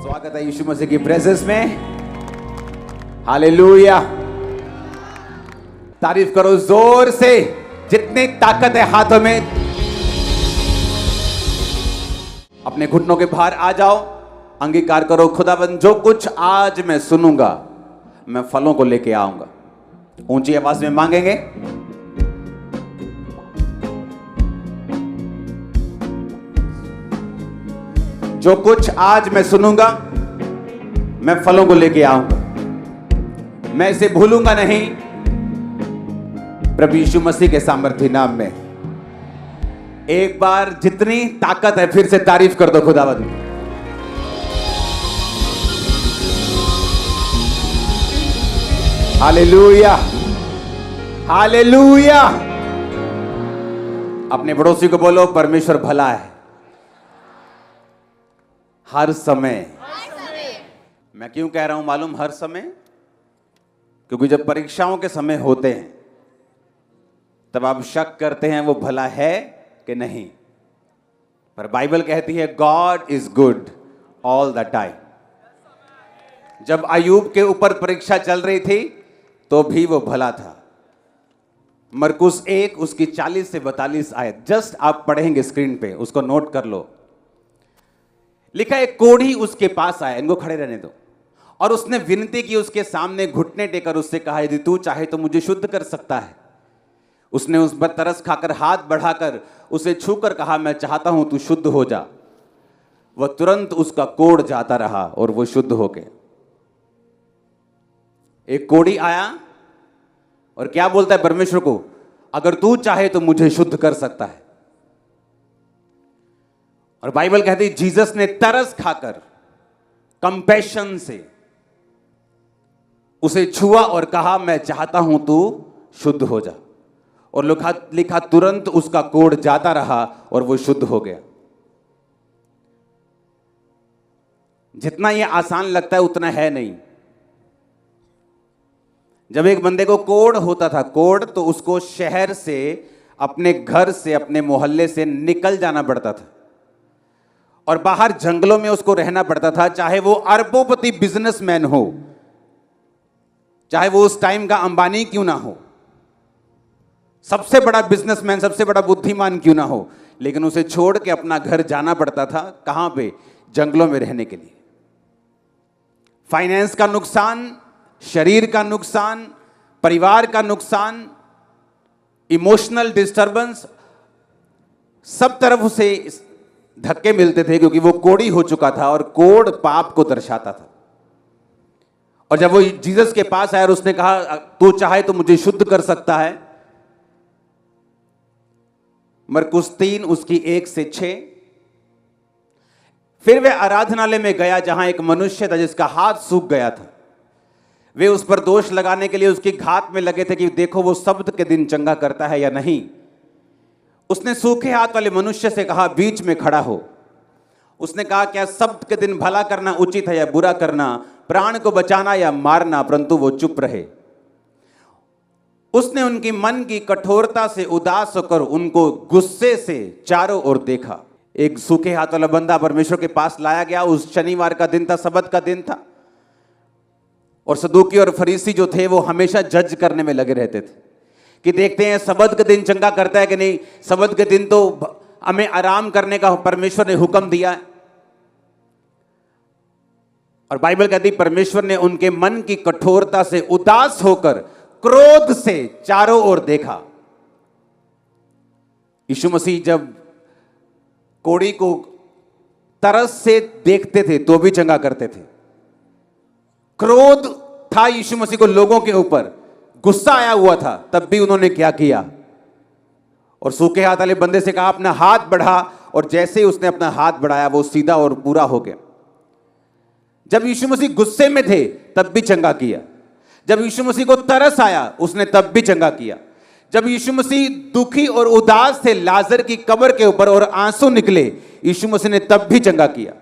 स्वागत है यीशु मसीह की प्रेजेंस में। हालेलुया। तारीफ करो जोर से, जितनी ताकत है हाथों में। अपने घुटनों के बाहर आ जाओ, अंगीकार करो, खुदाबंद जो कुछ आज मैं सुनूंगा मैं फलों को लेके आऊंगा। ऊंची आवाज में मांगेंगे। जो कुछ आज मैं सुनूंगा मैं फलों को लेके आऊंगा, मैं इसे भूलूंगा नहीं। प्रभु यीशु मसीह के सामर्थ्य नाम में एक बार जितनी ताकत है फिर से तारीफ कर दो खुदावंद। Hallelujah, hallelujah. अपने पड़ोसी को बोलो, परमेश्वर भला है हर समय। मैं क्यों कह रहा हूं मालूम, हर समय? क्योंकि जब परीक्षाओं के समय होते हैं तब आप शक करते हैं वो भला है कि नहीं, पर बाइबल कहती है God is good all the time. जब अय्यूब के ऊपर परीक्षा चल रही थी तो भी वो भला था। मरकुस 1 उसकी 40 से 42 आयत जस्ट आप पढ़ेंगे स्क्रीन पे, उसको नोट कर लो। लिखा है, कोढ़ी उसके पास आया, इनको खड़े रहने दो, और उसने विनती की उसके सामने, घुटने टेकर उससे कहा, यदि तू चाहे तो मुझे शुद्ध कर सकता है। उसने उस पर तरस खाकर हाथ बढ़ाकर उसे छूकर कहा, मैं चाहता हूं तू शुद्ध हो जा। वह तुरंत उसका कोढ़ जाता रहा और वो शुद्ध हो गया। एक कोढ़ी आया और क्या बोलता है परमेश्वर को, अगर तू चाहे तो मुझे शुद्ध कर सकता है। और बाइबल कहती है जीसस ने तरस खाकर कंपैशन से उसे छुआ और कहा, मैं चाहता हूं तू शुद्ध हो जा। और लिखा तुरंत उसका कोढ़ जाता रहा और वो शुद्ध हो गया। जितना ये आसान लगता है उतना है नहीं। जब एक बंदे को कोढ़ होता था, कोढ़, तो उसको शहर से, अपने घर से, अपने मोहल्ले से निकल जाना पड़ता था और बाहर जंगलों में उसको रहना पड़ता था। चाहे वो अरबोपति बिजनेसमैन हो, चाहे वो उस टाइम का अंबानी क्यों ना हो, सबसे बड़ा बिजनेसमैन, सबसे बड़ा बुद्धिमान क्यों ना हो, लेकिन उसे छोड़ के अपना घर जाना पड़ता था। कहां पे? जंगलों में रहने के लिए। फाइनेंस का नुकसान, शरीर का नुकसान, परिवार का नुकसान, इमोशनल डिस्टर्बेंस, सब तरफ उसे धक्के मिलते थे क्योंकि वो कोढ़ी हो चुका था और कोढ़ पाप को दर्शाता था। और जब वो जीसस के पास आया और उसने कहा, तू चाहे तो मुझे शुद्ध कर सकता है। मरकुस 3 उसकी 1 से 6। फिर वह आराधनालय में गया जहां एक मनुष्य था जिसका हाथ सूख गया था। वे उस पर दोष लगाने के लिए उसकी घात में लगे थे कि देखो वो सब्त के दिन चंगा करता है या नहीं। उसने सूखे हाथ वाले मनुष्य से कहा, बीच में खड़ा हो। उसने कहा, क्या सब्त के दिन भला करना उचित है या बुरा करना, प्राण को बचाना या मारना? परंतु वो चुप रहे। उसने उनकी मन की कठोरता से उदास होकर उनको गुस्से से चारों ओर देखा। एक सूखे हाथ वाला बंदा परमेश्वर के पास लाया गया। उस शनिवार का दिन था, सब्त का दिन था, और सदूकी और फरीसी जो थे वो हमेशा जज करने में लगे रहते थे कि देखते हैं सब्त के दिन चंगा करता है कि नहीं। सब्त के दिन तो हमें आराम करने का परमेश्वर ने हुक्म दिया है। और बाइबल कहती परमेश्वर ने उनके मन की कठोरता से उदास होकर क्रोध से चारों ओर देखा। यीशु मसीह जब कोढ़ी को तरस से देखते थे तो भी चंगा करते थे। क्रोध था यीशु मसीह को लोगों के ऊपर, गुस्सा आया हुआ था, तब भी उन्होंने क्या किया? और सूखे हाथ वाले बंदे से कहा, अपना हाथ बढ़ा, और जैसे ही उसने अपना हाथ बढ़ाया वो सीधा और पूरा हो गया। जब यीशु मसीह गुस्से में थे तब भी चंगा किया। जब यीशु मसीह को तरस आया उसने तब भी चंगा किया। जब यीशु मसीह दुखी और उदास थे लाजर की कब्र के ऊपर और आंसू निकले, यीशु मसीह ने तब भी चंगा किया।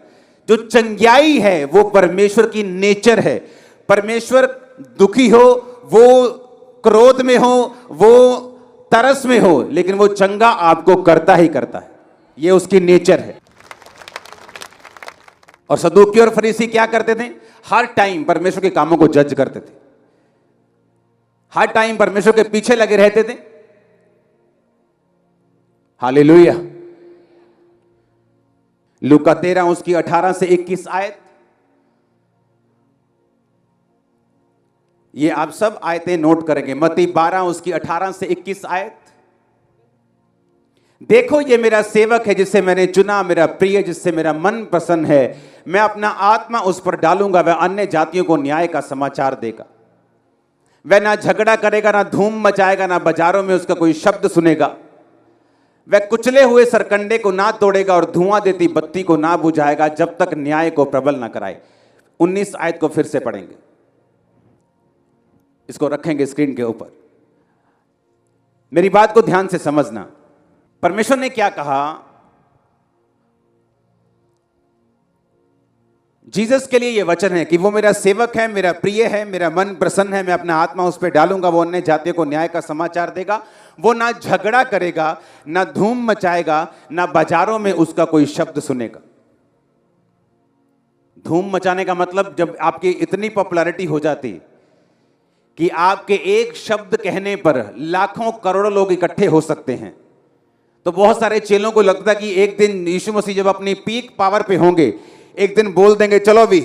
जो चंगाई है वो परमेश्वर की नेचर है। परमेश्वर दुखी हो, वो क्रोध में हो, वो तरस में हो, लेकिन वो चंगा आपको करता ही करता है। ये उसकी नेचर है। और सदूकी और फरीसी क्या करते थे? हर टाइम परमेश्वर के कामों को जज करते थे, हर टाइम परमेश्वर के पीछे लगे रहते थे। हालेलुया। लूका 13 उसकी 18 से 21 आयत, ये आप सब आयतें नोट करेंगे। मत्ती 12 उसकी 18 से 21 आयत। देखो ये मेरा सेवक है जिसे मैंने चुना, मेरा प्रिय जिससे मेरा मन प्रसन्न है। मैं अपना आत्मा उस पर डालूंगा, वह अन्य जातियों को न्याय का समाचार देगा। वह ना झगड़ा करेगा, ना धूम मचाएगा, ना बाजारों में उसका कोई शब्द सुनेगा। वह कुचले हुए सरकंडे को ना तोड़ेगा और धुआं देती बत्ती को ना बुझाएगा, जब तक न्याय को प्रबल ना कराए। 19 आयत को फिर से पढ़ेंगे, इसको रखेंगे स्क्रीन के ऊपर। मेरी बात को ध्यान से समझना। परमेश्वर ने क्या कहा? जीसस के लिए यह वचन है कि वो मेरा सेवक है, मेरा प्रिय है, मेरा मन प्रसन्न है। मैं अपना आत्मा उस पर डालूंगा, वो अन्य जातियों को न्याय का समाचार देगा। वो ना झगड़ा करेगा, ना धूम मचाएगा, ना बाजारों में उसका कोई शब्द सुनेगा। धूम मचाने का मतलब जब आपकी इतनी पॉपुलैरिटी हो जाती कि आपके एक शब्द कहने पर लाखों करोड़ों लोग इकट्ठे हो सकते हैं, तो बहुत सारे चेलों को लगता कि एक दिन यीशु मसीह जब अपनी पीक पावर पे होंगे, एक दिन बोल देंगे चलो भी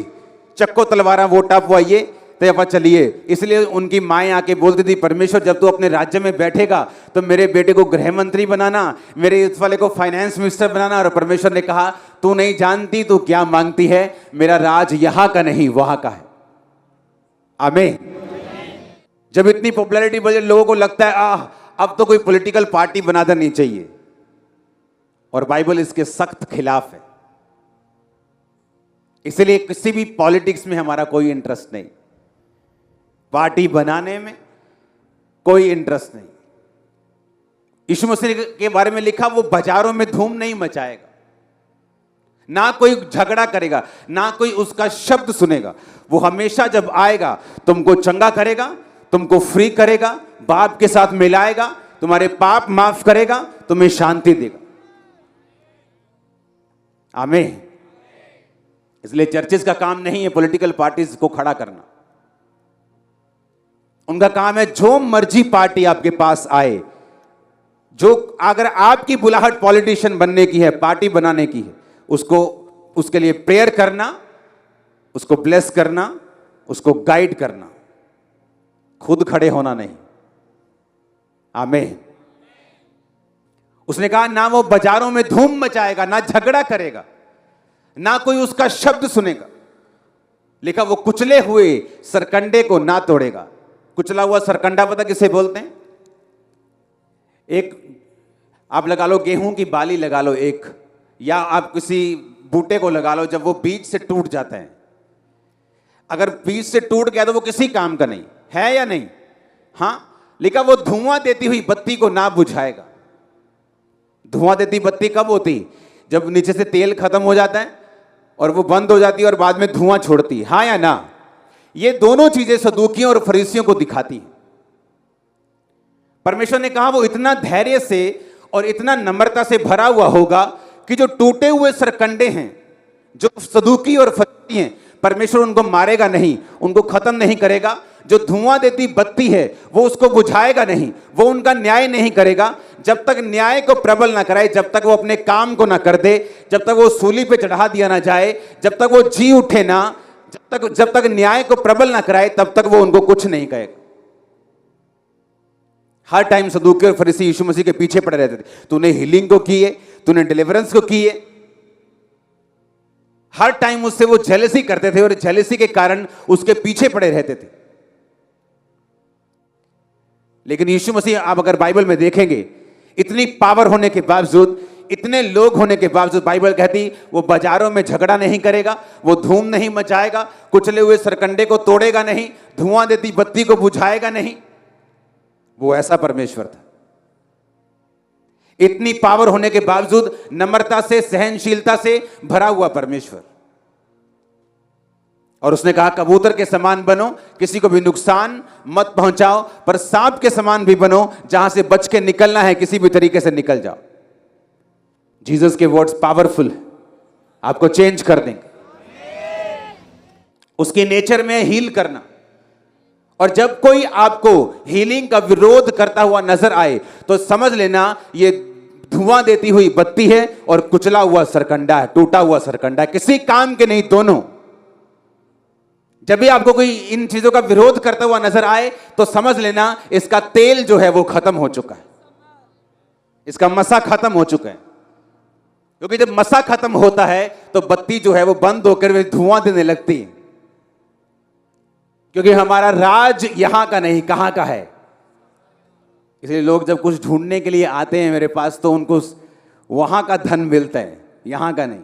चक्को तलवारा वोट आप आइए तो आप चलिए। इसलिए उनकी माएँ आके बोलती थी, परमेश्वर जब तू अपने राज्य में बैठेगा तो मेरे बेटे को गृह मंत्री बनाना, मेरे इस वाले को फाइनेंस मिनिस्टर बनाना। और परमेश्वर ने कहा तू नहीं जानती तू क्या मांगती है, मेरा राज यहां का नहीं वहां का है। आमीन। जब इतनी पॉपुलैरिटी बढ़े, लोगों को लगता है अब तो कोई पॉलिटिकल पार्टी बना देनी चाहिए, और बाइबल इसके सख्त खिलाफ है। इसलिए किसी भी पॉलिटिक्स में हमारा कोई इंटरेस्ट नहीं, पार्टी बनाने में कोई इंटरेस्ट नहीं। यीशु मसीह के बारे में लिखा वो बाजारों में धूम नहीं मचाएगा, ना कोई झगड़ा करेगा, ना कोई उसका शब्द सुनेगा। वो हमेशा जब आएगा तुमको चंगा करेगा, तुमको फ्री करेगा, बाप के साथ मिलाएगा, तुम्हारे पाप माफ करेगा, तुम्हें शांति देगा। आमीन। इसलिए चर्चेस का काम नहीं है पॉलिटिकल पार्टीज को खड़ा करना। उनका काम है जो मर्जी पार्टी आपके पास आए, जो अगर आपकी बुलाहट पॉलिटिशियन बनने की है, पार्टी बनाने की है, उसको उसके लिए प्रेयर करना, उसको ब्लेस करना, उसको गाइड करना, खुद खड़े होना नहीं। आमीन। उसने कहा ना वो बाजारों में धूम मचाएगा, ना झगड़ा करेगा, ना कोई उसका शब्द सुनेगा। लिखा वो कुचले हुए सरकंडे को ना तोड़ेगा। कुचला हुआ सरकंडा पता किसे बोलते हैं? एक आप लगा लो गेहूं की बाली लगा लो एक, या आप किसी बूटे को लगा लो, जब वो बीज से टूट जाता है, अगर बीज से टूट गया तो वो किसी काम का नहीं है, या नहीं? हां, लिखा वो धुआं देती हुई बत्ती को ना बुझाएगा। धुआं देती बत्ती कब होती? जब नीचे से तेल खत्म हो जाता है और वो बंद हो जाती है और बाद में धुआं छोड़ती है, हाँ या ना? ये दोनों चीजें सदूकियों और फरीसियों को दिखाती हैं। परमेश्वर ने कहा वो इतना धैर्य से और इतना नम्रता से भरा हुआ होगा कि जो टूटे हुए सरकंडे हैं, जो सदूकी और फरीसी हैं, परमेश्वर उनको मारेगा नहीं, उनको खत्म नहीं करेगा। जो धुआं देती बत्ती है वो उसको बुझाएगा नहीं, वो उनका न्याय नहीं करेगा। जब तक न्याय को प्रबल ना कराए, जब तक वो अपने काम को ना कर दे, जब तक वो सूली पे चढ़ा दिया ना जाए, जब तक वो जी उठे ना, जब तक न्याय को प्रबल ना कराए, तब तक वो उनको कुछ नहीं कहेगा। हर टाइम सदूकी और फरीसी यीशु मसीह के पीछे पड़े रहते थे। तूने हीलिंग को की है, तूने डिलीवरेंस को की है। हर टाइम उससे वो जेलसी करते थे और जेलसी के कारण उसके पीछे पड़े रहते थे। लेकिन यीशु मसीह, आप अगर बाइबल में देखेंगे, इतनी पावर होने के बावजूद, इतने लोग होने के बावजूद, बाइबल कहती वो बाजारों में झगड़ा नहीं करेगा, वो धूम नहीं मचाएगा, कुचले हुए सरकंडे को तोड़ेगा नहीं, धुआं देती बत्ती को बुझाएगा नहीं। वो ऐसा परमेश्वर था। इतनी पावर होने के बावजूद नम्रता से, सहनशीलता से भरा हुआ परमेश्वर। और उसने कहा कबूतर के समान बनो, किसी को भी नुकसान मत पहुंचाओ, पर सांप के समान भी बनो, जहां से बच के निकलना है किसी भी तरीके से निकल जाओ। जीसस के वर्ड्स पावरफुल है, आपको चेंज कर देंगे। उसके नेचर में हील करना। और जब कोई आपको हीलिंग का विरोध करता हुआ नजर आए तो समझ लेना ये धुआं देती हुई बत्ती है और कुचला हुआ सरकंडा है, टूटा हुआ सरकंडा है, किसी काम के नहीं दोनों। जब भी आपको कोई इन चीजों का विरोध करता हुआ नजर आए तो समझ लेना इसका तेल जो है वो खत्म हो चुका है, इसका मसा खत्म हो चुका है। क्योंकि जब मसा खत्म होता है तो बत्ती जो है वो बंद होकर वे धुआं देने लगती है। क्योंकि हमारा राज यहां का नहीं, कहां का है। इसलिए लोग जब कुछ ढूंढने के लिए आते हैं मेरे पास तो उनको वहां का धन मिलता है, यहां का नहीं।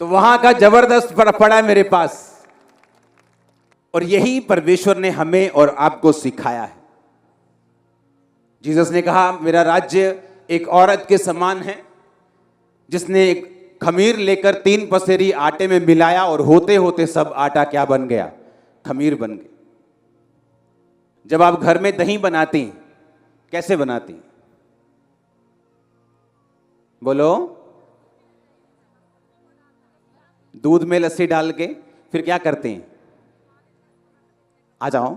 तो वहां का जबरदस्त पड़ा है मेरे पास। और यही परमेश्वर ने हमें और आपको सिखाया है। जीसस ने कहा मेरा राज्य एक औरत के समान है जिसने एक खमीर लेकर 3 पसेरी आटे में मिलाया और होते होते सब आटा क्या बन गया, खमीर बन गई। जब आप घर में दही बनाती हैं, कैसे बनाती हैं? बोलो। दूध में लस्सी डाल के फिर क्या करते हैं? आ जाओ,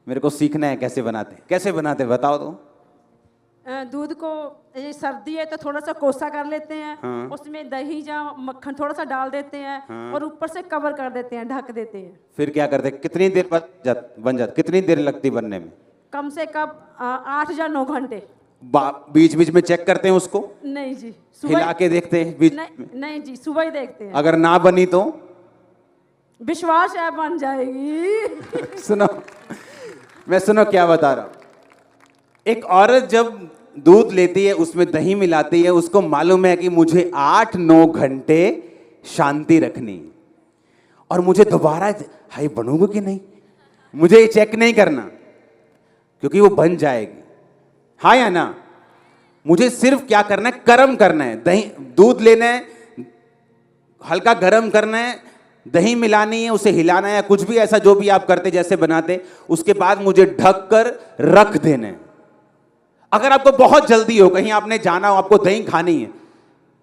मेरे को सीखना है कैसे बनाते हैं। कैसे बनाते हैं बताओ तो। दूध को ये सर्दी है तो थोड़ा सा कोसा कर लेते हैं। हाँ। उसमें दही या मक्खन थोड़ा सा डाल देते हैं। हाँ। और ऊपर से कवर कर देते हैं, ढक देते हैं। फिर क्या करते हैं? कितनी देर बन जाता? कितनी देर लगती बनने में? कम से कम 8 या 9 घंटे। बीच बीच में चेक करते हैं उसको? नहीं जी, हिला के देखते हैं बीच? नहीं जी, सुबह ही देखते हैं। अगर ना बनी तो? विश्वास है बन जाएगी। सुनो, मैं सुनो क्या बता रहा हूं। एक औरत जब दूध लेती है, उसमें दही मिलाती है, उसको मालूम है कि मुझे 8-9 घंटे शांति रखनी और मुझे दोबारा हाई बनूंगी कि नहीं, मुझे ये चेक नहीं करना क्योंकि वो बन जाएगी। हाँ या ना? मुझे सिर्फ क्या करना है, गर्म करना है। दही दूध लेना है, हल्का गर्म करना है, दही मिलानी है, उसे हिलाना है या कुछ भी ऐसा जो भी आप करते जैसे बनाते, उसके बाद मुझे ढक कर रख देना है। अगर आपको बहुत जल्दी हो, कहीं आपने जाना हो, आपको दही खानी है,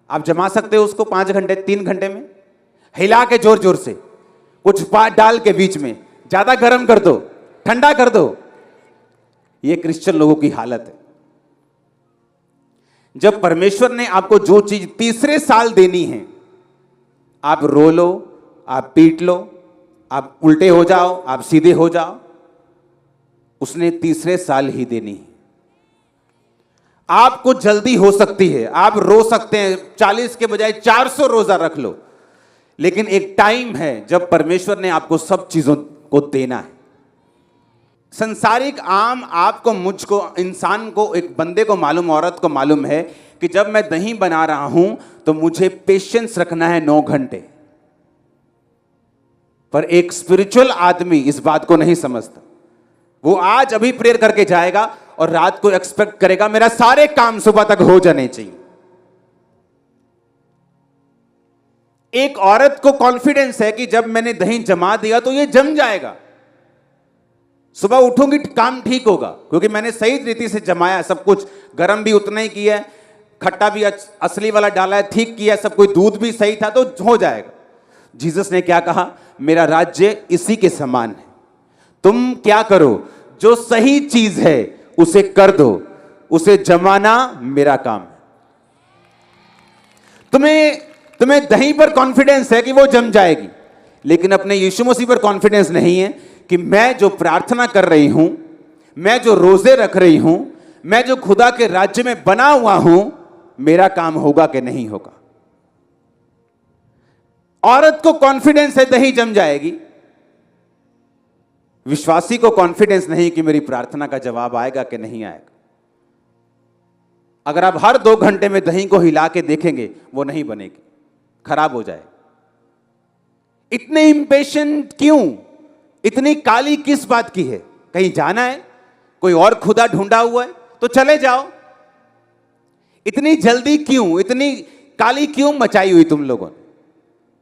आप जमा सकते हो उसको 5 घंटे 3 घंटे में, हिला के जोर जोर से, कुछ बात डाल के बीच में, ज्यादा गर्म कर दो, ठंडा कर दो। ये क्रिश्चियन लोगों की हालत है। जब परमेश्वर ने आपको जो चीज तीसरे साल देनी है, आप रो लो, आप पीट लो, आप उल्टे हो जाओ, आप सीधे हो जाओ, उसने तीसरे साल ही देनी है। आपको जल्दी हो सकती है, आप रो सकते हैं, 40 के बजाय 400 रोजा रख लो, लेकिन एक टाइम है जब परमेश्वर ने आपको सब चीजों को देना है। संसारिक आम आपको, मुझको, इंसान को, एक बंदे को मालूम, औरत को मालूम है कि जब मैं दही बना रहा हूं तो मुझे पेशेंस रखना है 9 घंटे। पर एक स्पिरिचुअल आदमी इस बात को नहीं समझता। वो आज अभी प्रेयर करके जाएगा और रात को एक्सपेक्ट करेगा मेरा सारे काम सुबह तक हो जाने चाहिए। एक औरत को कॉन्फिडेंस है कि जब मैंने दही जमा दिया तो ये जम जाएगा, सुबह उठूंगी काम ठीक होगा, क्योंकि मैंने सही रीति से जमाया, सब कुछ गर्म भी उतना ही किया, खट्टा भी असली वाला डाला है, ठीक किया, सब कुछ दूध भी सही था, तो हो जाएगा। जीसस ने क्या कहा? मेरा राज्य इसी के समान है। तुम क्या करो, जो सही चीज है उसे कर दो, उसे जमाना मेरा काम है। तुम्हें दही पर कॉन्फिडेंस है कि वो जम जाएगी, लेकिन अपने यीशु मसीह पर कॉन्फिडेंस नहीं है कि मैं जो प्रार्थना कर रही हूं, मैं जो रोजे रख रही हूं, मैं जो खुदा के राज्य में बना हुआ हूं, मेरा काम होगा कि नहीं होगा। औरत को कॉन्फिडेंस है दही जम जाएगी, विश्वासी को कॉन्फिडेंस नहीं कि मेरी प्रार्थना का जवाब आएगा कि नहीं आएगा। अगर आप हर 2 घंटे में दही को हिला के देखेंगे, वो नहीं बनेगी, खराब हो जाएगी। इतने इंपेशेंट क्यों? इतनी काली किस बात की है? कहीं जाना है, कोई और खुदा ढूंढा हुआ है तो चले जाओ। इतनी जल्दी क्यों, इतनी काली क्यों मचाई हुई तुम लोगों ने?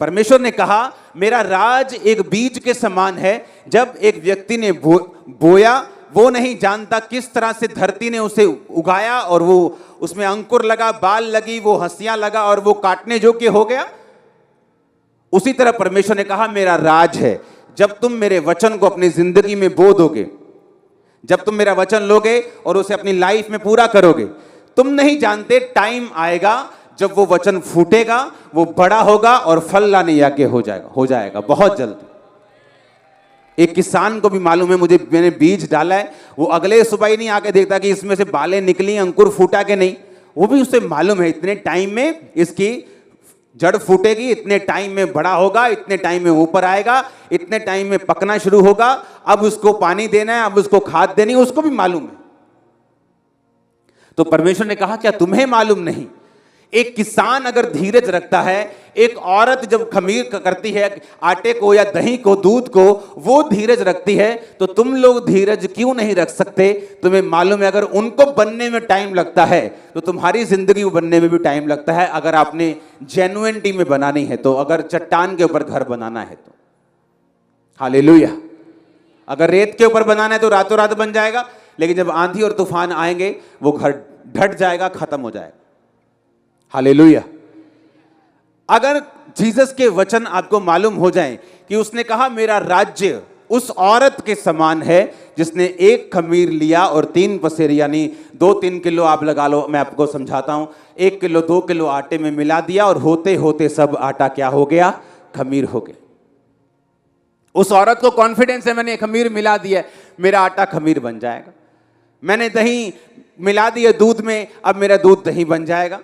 परमेश्वर ने कहा मेरा राज एक बीज के समान है। जब एक व्यक्ति ने बोया, वो नहीं जानता किस तरह से धरती ने उसे उगाया और वो उसमें अंकुर लगा, बाल लगी, वो हंसियां लगा और वो काटने योग्य हो गया। उसी तरह परमेश्वर ने कहा मेरा राज है, जब तुम मेरे वचन को अपनी जिंदगी में बो दोगे, जब तुम मेरा वचन लोगे और उसे अपनी लाइफ में पूरा करोगे, तुम नहीं जानते टाइम आएगा जब वो वचन फूटेगा, वो बड़ा होगा और फल लाने योग्य हो जाएगा बहुत जल्दी। एक किसान को भी मालूम है, मैंने बीज डाला है, वो अगले सुबह ही नहीं आके देखता कि इसमें से बालें निकली, अंकुर फूटा कि नहीं। वो भी उसे मालूम है इतने टाइम में इसकी जड़ फूटेगी, इतने टाइम में बड़ा होगा, इतने टाइम में ऊपर आएगा, इतने टाइम में पकना शुरू होगा, अब उसको पानी देना है, अब उसको खाद देनी है, उसको भी मालूम है। तो परमेश्वर ने कहा क्या तुम्हें मालूम नहीं? एक किसान अगर धीरज रखता है, एक औरत जब खमीर करती है आटे को या दही को, दूध को, वो धीरज रखती है, तो तुम लोग धीरज क्यों नहीं रख सकते? तुम्हें मालूम है अगर उनको बनने में टाइम लगता है तो तुम्हारी जिंदगी बनने में भी टाइम लगता है, अगर आपने जेन्युइनिटी में बनानी है तो, अगर चट्टान के ऊपर घर बनाना है तो। हालेलुया। अगर रेत के ऊपर बनाना है तो रातों रात बन जाएगा, लेकिन जब आंधी और तूफान आएंगे वो घर ढट जाएगा, खत्म हो जाएगा। हालेलुया। अगर जीसस के वचन आपको मालूम हो जाएं कि उसने कहा मेरा राज्य उस औरत के समान है जिसने एक खमीर लिया और 3 पसेर यानी 2-3 किलो आप लगा लो, मैं आपको समझाता हूं, 1 किलो 2 किलो आटे में मिला दिया और होते होते सब आटा क्या हो गया? खमीर हो गया। उस औरत को कॉन्फिडेंस है मैंने खमीर मिला दिया, मेरा आटा खमीर बन जाएगा। मैंने दही मिला दिया दूध में, अब मेरा दूध दही बन जाएगा।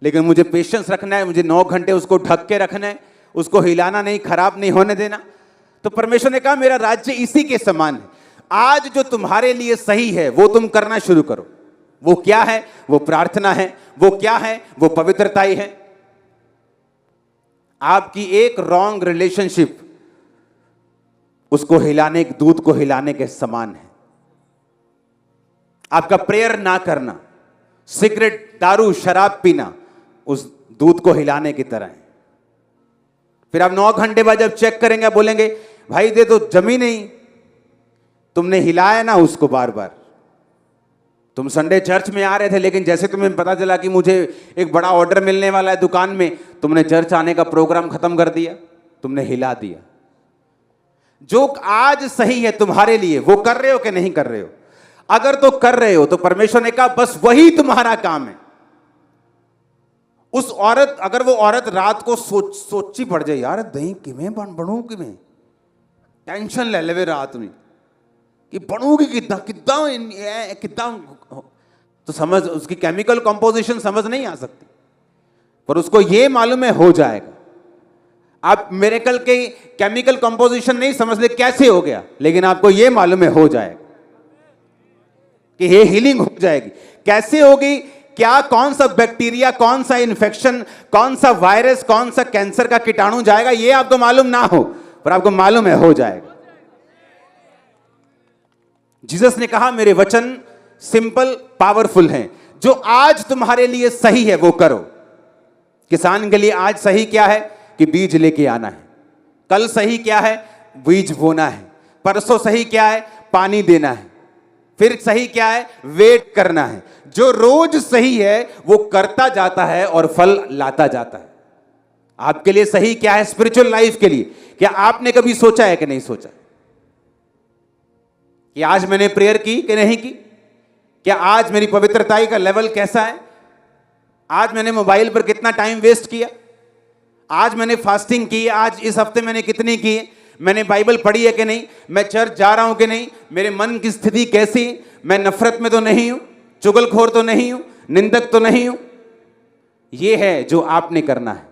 लेकिन मुझे पेशेंस रखना है, मुझे 9 घंटे उसको ढक के रखना है, उसको हिलाना नहीं, खराब नहीं होने देना। तो परमेश्वर ने कहा मेरा राज्य इसी के समान है। आज जो तुम्हारे लिए सही है वो तुम करना शुरू करो। वो क्या है? वो प्रार्थना है। वो क्या है? वो पवित्रता ही है। आपकी एक रॉन्ग रिलेशनशिप उसको हिलाने, दूध को हिलाने के समान है। आपका प्रेयर ना करना, सिगरेट, दारू, शराब पीना उस दूध को हिलाने की तरह है। फिर आप 9 घंटे बाद जब चेक करेंगे बोलेंगे भाई दे तो जमी नहीं, तुमने हिलाया ना उसको बार बार। तुम संडे चर्च में आ रहे थे, लेकिन जैसे तुम्हें पता चला कि मुझे एक बड़ा ऑर्डर मिलने वाला है दुकान में, तुमने चर्च आने का प्रोग्राम खत्म कर दिया, तुमने हिला दिया। जो आज सही है तुम्हारे लिए वो कर रहे हो कि नहीं कर रहे हो? अगर तो कर रहे हो तो परमेश्वर ने कहा बस वही तुम्हारा काम है। उस औरत, अगर वो औरत रात को सोची पड़ जाए, यार दही किमें बनू, किमें टेंशन ले ले रात में कि बनूगी कितना कितना कितना, तो समझ उसकी केमिकल कंपोजिशन समझ नहीं आ सकती, पर उसको ये मालूम है हो जाएगा। आप मिरेकल के केमिकल कंपोजिशन नहीं समझ ले कैसे हो गया, लेकिन आपको ये मालूम है हो जाएगा कि ये हीलिंग हो जाएगी। कैसे होगी? क्या, कौन सा बैक्टीरिया, कौन सा इन्फेक्शन, कौन सा वायरस, कौन सा कैंसर का कीटाणु जाएगा, ये आपको मालूम ना हो, पर आपको मालूम है हो जाएगा। जीसस ने कहा मेरे वचन सिंपल पावरफुल हैं, जो आज तुम्हारे लिए सही है वो करो। किसान के लिए आज सही क्या है? कि बीज लेके आना है। कल सही क्या है? बीज बोना है। परसों सही क्या है? पानी देना है। फिर सही क्या है? वेट करना है। जो रोज सही है वो करता जाता है और फल लाता जाता है। आपके लिए सही क्या है स्पिरिचुअल लाइफ के लिए? क्या आपने कभी सोचा है कि नहीं सोचा कि आज मैंने प्रेयर की कि नहीं की? क्या आज मेरी पवित्रता का लेवल कैसा है? आज मैंने मोबाइल पर कितना टाइम वेस्ट किया? आज मैंने फास्टिंग की? आज इस हफ्ते मैंने कितनी की? मैंने बाइबल पढ़ी है कि नहीं? मैं चर्च जा रहा हूं कि नहीं? मेरे मन की स्थिति कैसी? मैं नफरत में तो नहीं हूं, चुगलखोर तो नहीं हूं, निंदक तो नहीं हूं। यह है जो आपने करना है।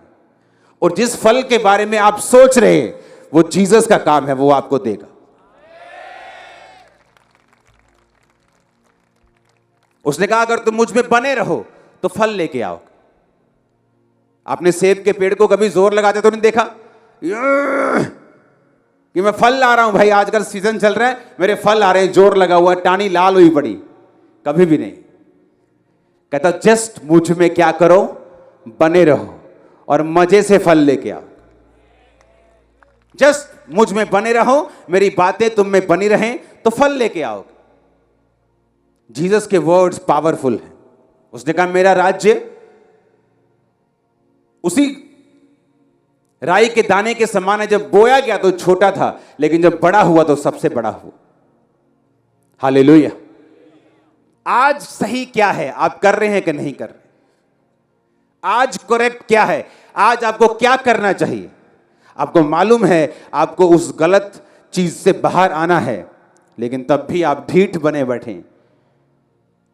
और जिस फल के बारे में आप सोच रहे हैं वो जीसस का काम है, वो आपको देगा। उसने कहा अगर तुम मुझ में बने रहो तो फल लेके आओ। आपने सेब के पेड़ को कभी जोर लगाते तो नहीं देखा कि मैं फल ला रहा हूं भाई, आजकल सीजन चल रहा है, मेरे फल आ रहे हैं, जोर लगा हुआ, टानी लाल हुई पड़ी? कभी भी नहीं। कहता जस्ट मुझ में क्या करो? बने रहो और मजे से फल लेके आओ। जस्ट मुझ में बने रहो, मेरी बातें तुम में बनी रहें तो फल लेके आओगे। जीसस के वर्ड्स पावरफुल हैं। उसने कहा मेरा राज्य उसी राई के दाने के समान है, जब बोया गया तो छोटा था, लेकिन जब बड़ा हुआ तो सबसे बड़ा हुआ। हालेलुया। आज सही क्या है, आप कर रहे हैं कि नहीं कर रहे? आज करेक्ट क्या है, आज आपको क्या करना चाहिए? आपको मालूम है आपको उस गलत चीज से बाहर आना है, लेकिन तब भी आप ढीठ बने बैठे,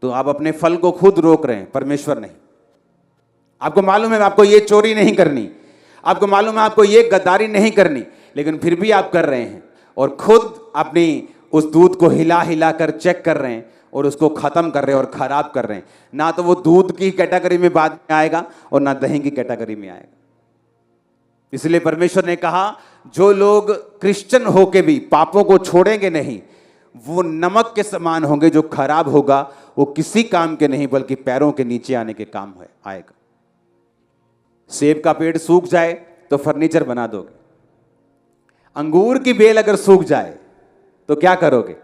तो आप अपने फल को खुद रोक रहे हैं, परमेश्वर नहीं। आपको मालूम है आपको ये चोरी नहीं करनी, आपको मालूम है आपको ये गद्दारी नहीं करनी, लेकिन फिर भी आप कर रहे हैं और खुद अपनी उस दूध को हिला हिला कर चेक कर रहे हैं और उसको खत्म कर रहे हैं और खराब कर रहे हैं। ना तो वो दूध की कैटेगरी में बाद में आएगा और ना दही की कैटेगरी में आएगा। इसलिए परमेश्वर ने कहा जो लोग क्रिश्चियन होके भी पापों को छोड़ेंगे नहीं, वो नमक के समान होंगे, जो खराब होगा वो किसी काम के नहीं बल्कि पैरों के नीचे आने के काम है आएगा। सेब का पेड़ सूख जाए तो फर्नीचर बना दोगे, अंगूर की बेल अगर सूख जाए तो क्या करोगे?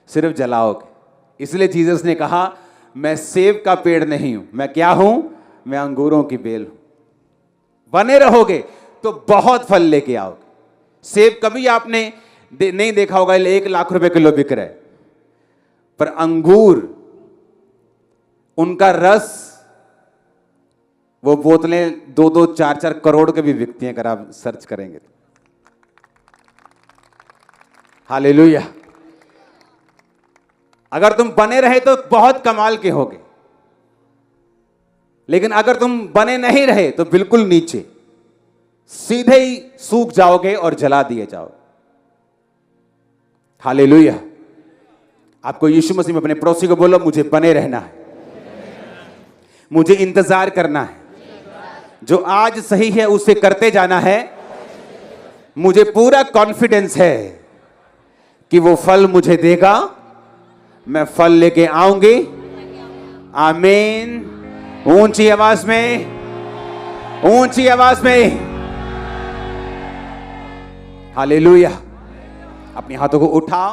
सिर्फ जलाओगे। इसलिए जीसस ने कहा मैं सेब का पेड़ नहीं हूं, मैं क्या हूं? मैं अंगूरों की बेल हूं। बने रहोगे तो बहुत फल लेके आओगे। सेब कभी आपने नहीं देखा होगा 1 लाख रुपए किलो बिक रहा है, पर अंगूर, उनका रस, वो बोतलें 2-2, 4-4 करोड़ के भी बिकती हैं अगर आप सर्च करेंगे तो। हालेलुया। अगर तुम बने रहे तो बहुत कमाल के होगे, लेकिन अगर तुम बने नहीं रहे तो बिल्कुल नीचे, सीधे ही सूख जाओगे और जला दिए जाओगे। हालेलुया। आपको यीशु मसीह में अपने पड़ोसी को बोलो मुझे बने रहना है, मुझे इंतजार करना है, जो आज सही है उसे करते जाना है। मुझे पूरा कॉन्फिडेंस है कि वो फल मुझे देगा, मैं फल लेके आऊंगी। आमीन। ऊंची आवाज में, ऊंची आवाज में हालेलुया। अपने हाथों को उठाओ,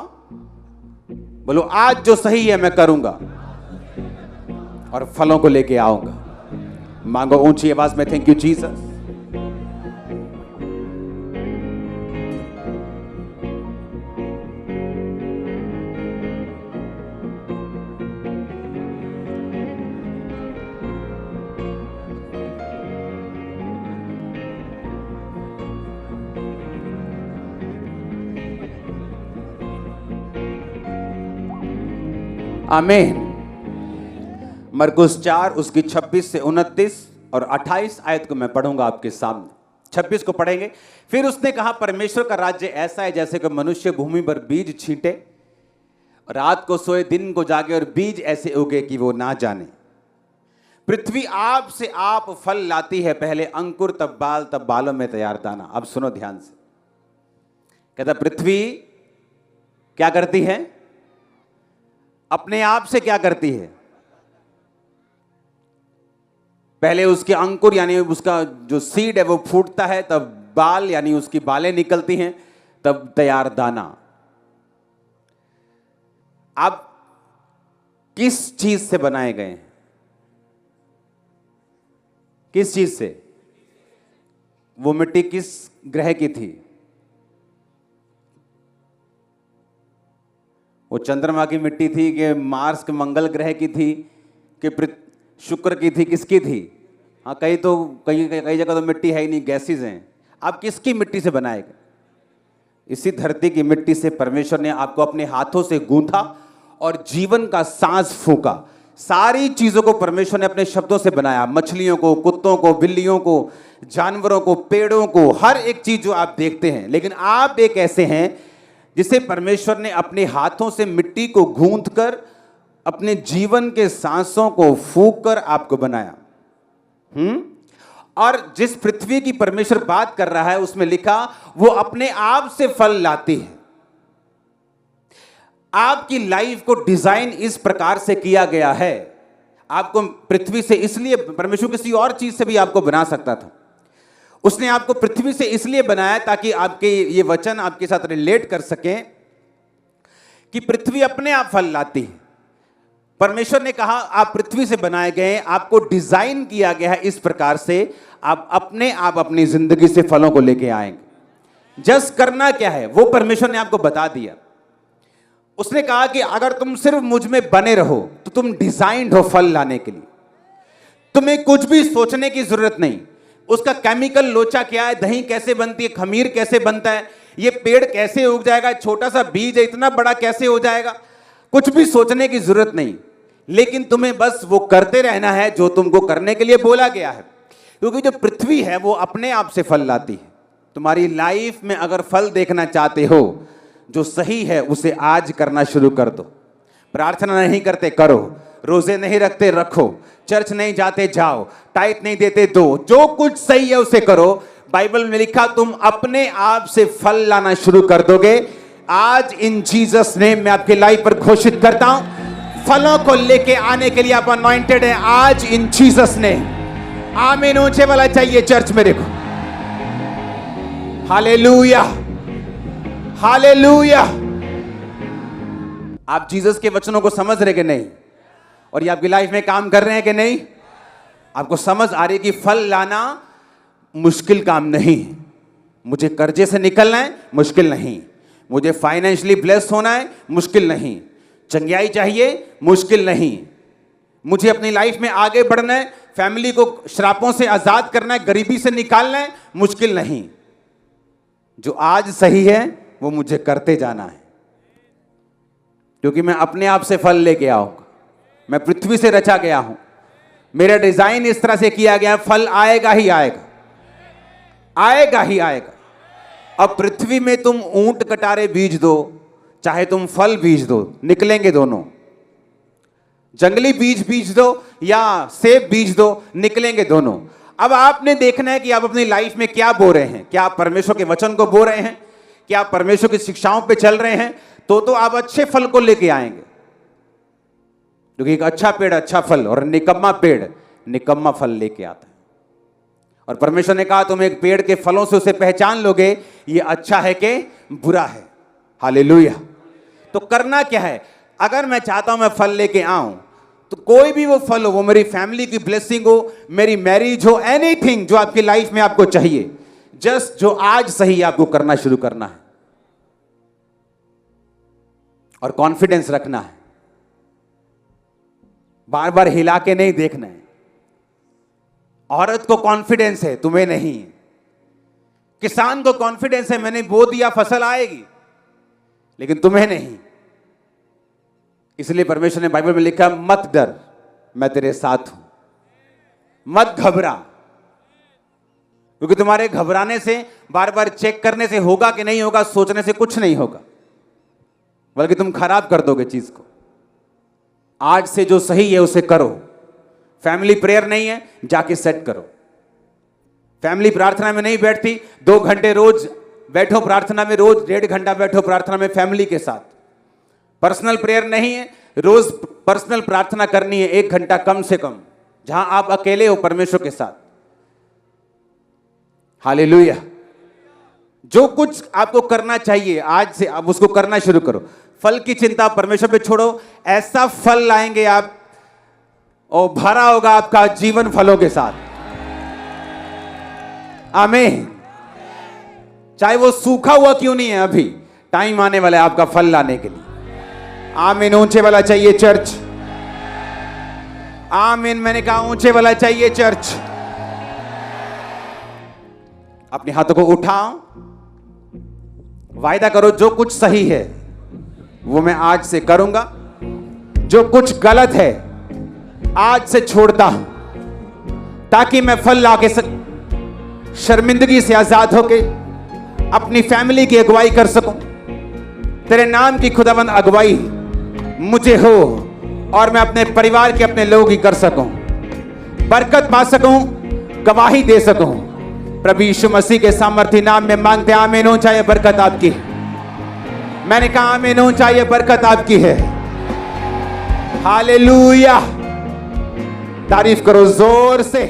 बोलो आज जो सही है मैं करूंगा और फलों को लेके आऊंगा। मांगो ऊंची आवाज में, थैंक यू जीसस। आमीन। मरकुस 4 उसकी 26 से 29 और 28 आयत को मैं पढ़ूंगा आपके सामने। 26 को पढ़ेंगे। फिर उसने कहा परमेश्वर का राज्य ऐसा है जैसे कि मनुष्य भूमि पर बीज छींटे, रात को सोए दिन को जागे और बीज ऐसे उगे कि वो ना जाने। पृथ्वी आप से आप फल लाती है, पहले अंकुर तब बाल तब बालों में तैयार दाना। अब सुनो ध्यान से, कहता पृथ्वी क्या करती है? अपने आप से क्या करती है? पहले उसके अंकुर यानी उसका जो सीड है वो फूटता है, तब बाल यानी उसकी बालें निकलती हैं, तब तैयार दाना। आप किस चीज से बनाए गए हैं? किस चीज से? वो मिट्टी किस ग्रह की थी? वो चंद्रमा की मिट्टी थी कि मार्स के मंगल ग्रह की थी कि शुक्र की थी? किसकी थी? हाँ, कई जगह तो मिट्टी है ही नहीं, गैसेस हैं। आप किसकी मिट्टी से बनाए गए? इसी धरती की मिट्टी से परमेश्वर ने आपको अपने हाथों से गूंथा और जीवन का सांस फूंका। सारी चीजों को परमेश्वर ने अपने शब्दों से बनाया, मछलियों को, कुत्तों को, बिल्लियों को, जानवरों को, पेड़ों को, हर एक चीज जो आप देखते हैं। लेकिन आप एक ऐसे हैं जिसे परमेश्वर ने अपने हाथों से मिट्टी को गूंथकर अपने जीवन के सांसों को फूंक कर आपको बनाया। और जिस पृथ्वी की परमेश्वर बात कर रहा है उसमें लिखा वो अपने आप से फल लाती है। आपकी लाइफ को डिजाइन इस प्रकार से किया गया है। आपको पृथ्वी से इसलिए, परमेश्वर किसी और चीज से भी आपको बना सकता था, उसने आपको पृथ्वी से इसलिए बनाया ताकि आपके ये वचन आपके साथ रिलेट कर सकें कि पृथ्वी अपने आप फल लाती है। परमेश्वर ने कहा आप पृथ्वी से बनाए गए, आपको डिजाइन किया गया है इस प्रकार से आप अपनी जिंदगी से फलों को लेके आएंगे। जस्ट करना क्या है वो परमेश्वर ने आपको बता दिया। उसने कहा कि अगर तुम सिर्फ मुझ में बने रहो तो तुम डिजाइन्ड हो फल लाने के लिए। तुम्हें कुछ भी सोचने की जरूरत नहीं। उसका केमिकल लोचा क्या है, दही कैसे बनती है, खमीर कैसे बनता है, ये पेड़ कैसे उग जाएगा, छोटा सा बीज है इतना बड़ा कैसे हो जाएगा, कुछ भी सोचने की जरूरत नहीं। लेकिन तुम्हें बस वो करते रहना है जो तुमको करने के लिए बोला गया है, क्योंकि जो पृथ्वी है वो अपने आप से फल लाती है। तुम्हारी लाइफ में अगर फल देखना चाहते हो जो सही है उसे आज करना शुरू कर दो। प्रार्थना नहीं करते करो, रोजे नहीं रखते रखो, चर्च नहीं जाते जाओ, टाइट नहीं देते दो, जो कुछ सही है उसे करो। बाइबल में लिखा तुम अपने आप से फल लाना शुरू कर दोगे। आज इन जीसस नेम में आपकी लाइफ पर घोषित करता हूं, फलों को लेके आने के लिए आप अनॉइंटेड है आज इन जीसस नेम। आमीन ऊंचे वाला चाहिए चर्च मेरे को। Hallelujah hallelujah. आप जीसस के वचनों को समझ रहे कि नहीं, और ये आपकी लाइफ में काम कर रहे हैं कि नहीं? आपको समझ आ रही है कि फल लाना मुश्किल काम नहीं है। मुझे कर्जे से निकलना है मुश्किल नहीं, मुझे फाइनेंशियली ब्लेस्ड होना है मुश्किल नहीं, चंगियाई चाहिए मुश्किल नहीं, मुझे अपनी लाइफ में आगे बढ़ना है, फैमिली को श्रापों से आजाद करना है, गरीबी से निकालना है मुश्किल नहीं। जो आज सही है वो मुझे करते जाना है, क्योंकि मैं अपने आप से फल लेके आऊंगा। मैं पृथ्वी से रचा गया हूं, मेरा डिजाइन इस तरह से किया गया, फल आएगा ही आएगा, आएगा ही आएगा। अब पृथ्वी में तुम ऊंट कटारे बीज दो चाहे तुम फल बीज दो, निकलेंगे दोनों। जंगली बीज बीज दो या सेब बीज दो, निकलेंगे दोनों। अब आपने देखना है कि आप अपनी लाइफ में क्या बो रहे हैं। क्या आप परमेश्वर के वचन को बो रहे हैं? क्या आप परमेश्वर की शिक्षाओं पे चल रहे हैं? तो आप अच्छे फल को लेके आएंगे, क्योंकि एक अच्छा पेड़ अच्छा फल और निकम्मा पेड़ निकम्मा फल लेके आता है। और परमेश्वर ने कहा तुम एक पेड़ के फलों से उसे पहचान लोगे ये अच्छा है कि बुरा है। हालेलुया। तो करना क्या है? अगर मैं चाहता हूं मैं फल लेके आऊं तो कोई भी वो फल हो, वो मेरी फैमिली की ब्लेसिंग हो, मेरी मैरिज हो, एनीथिंग जो आपकी लाइफ में आपको चाहिए, जस्ट जो आज सही है आपको करना शुरू करना है और कॉन्फिडेंस रखना है। बार बार हिला के नहीं देखना है। औरत को कॉन्फिडेंस है, तुम्हें नहीं। किसान को कॉन्फिडेंस है, मैंने बो दिया फसल आएगी, लेकिन तुम्हें नहीं। इसलिए परमेश्वर ने बाइबल में लिखा मत डर मैं तेरे साथ हूं, मत घबरा। क्योंकि तुम्हारे घबराने से, बार बार चेक करने से होगा कि नहीं होगा, सोचने से कुछ नहीं होगा, बल्कि तुम खराब कर दोगे चीज को। आज से जो सही है उसे करो। फैमिली प्रेयर नहीं है, जाके सेट करो। फैमिली प्रार्थना में नहीं बैठती, 2 घंटे रोज बैठो प्रार्थना में, रोज 1.5 घंटा बैठो प्रार्थना में फैमिली के साथ। पर्सनल प्रेयर नहीं है, रोज पर्सनल प्रार्थना करनी है 1 घंटा कम से कम, जहां आप अकेले हो परमेश्वर के साथ। हालेलुया। जो कुछ आपको करना चाहिए आज से आप उसको करना शुरू करो। फल की चिंता परमेश्वर पे छोड़ो, ऐसा फल लाएंगे आप और भरा होगा आपका जीवन फलों के साथ। आमीन। चाहे वो सूखा हुआ क्यों नहीं है, अभी टाइम आने वाला है आपका फल लाने के लिए। आमीन। ऊंचे वाला चाहिए चर्च। आमीन। मैंने कहा ऊंचे वाला चाहिए चर्च। अपने हाथों को उठाओ, वायदा करो जो कुछ सही है वो मैं आज से करूंगा, जो कुछ गलत है आज से छोड़ता हूं, ताकि मैं फल लाके शर्मिंदगी से आजाद होके अपनी फैमिली की अगुवाई कर सकूं। तेरे नाम की खुदाबंद अगुवाई मुझे हो और मैं अपने परिवार के, अपने लोगों की कर सकूं, बरकत पा सकूं, गवाही दे सकूं। प्रभु यीशु मसीह के सामर्थी नाम में मांगते हैं। आमीन। हो चाहिए बरकत आपकी। मैंने कहा आमीन। हो चाहिए बरकत आपकी है। हालेलुया। तारीफ करो जोर से।